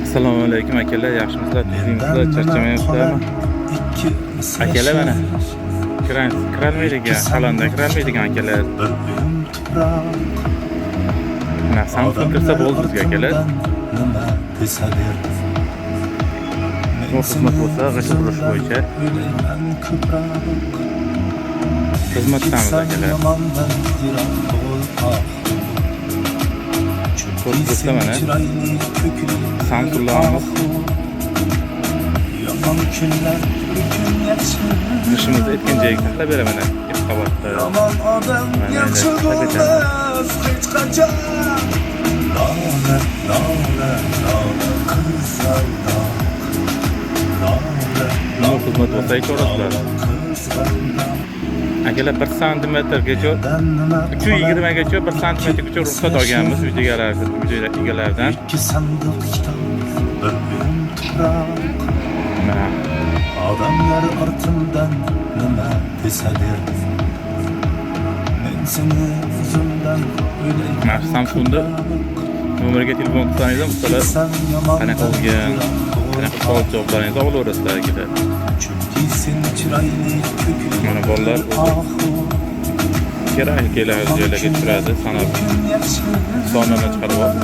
Assalomu alaykum akalar, yaxshimisizlar, tuzingizlar, charchamayapsizlarmi? Akalar mana kirolmaydigan, salonda kirolmaydigan akalar. Mana Samsung kirsa bo'ldi bizga akalar. Bu xizmat bo'lsa, g'isht qurish bo'yicha xizmatdamiz akalar. Ko'rib mana Samsunglarimiz ishimiz etgan joyga taxlab beraman mana qavatda. Bu xizmat bo'lsa ko'rasizlar. Akalar 1 santimetrgacha 220 gacha 1 santimetrgacha ruxsat olganmiz uy egalaridan. Adamlar ortimdan nima desalar, men seni uzundan o'ylayman. Samsungda nomeriga telefon qilsangiz ham ustolar qanaqa bo'lgan, qanaqa savol javoblaringizni olaverasizlar akalar. Chunki sen chiroyli ko'kli. Mana bolalar kerak joylarga tushiradi, sanab sonini chiqarib olib.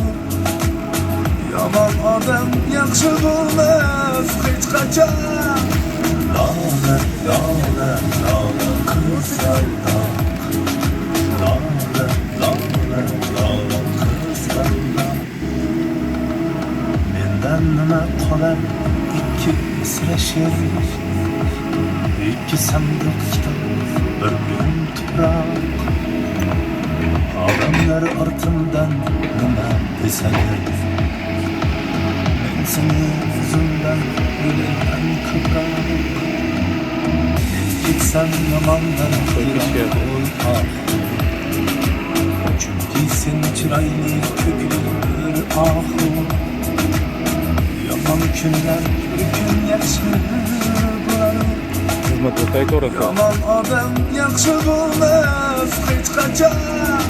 Yomon odam yaxshi bo'lmas hech qachon. Lola, qizaloq. Lola, qizaloq. Mendan nima qolar ikki sira she'r, ikki sandiq kitob, bir yum tuproq. Odamlar ortimdan nima desalar, men seni uzundan o'ylayman ko'proq. Gitsen yamanlar çünkü sen çıraylı köklü bir ahu. Yaman günler bir gün yaxşı bular. Yaman adam yaxşı bulmaz hiç kaçar.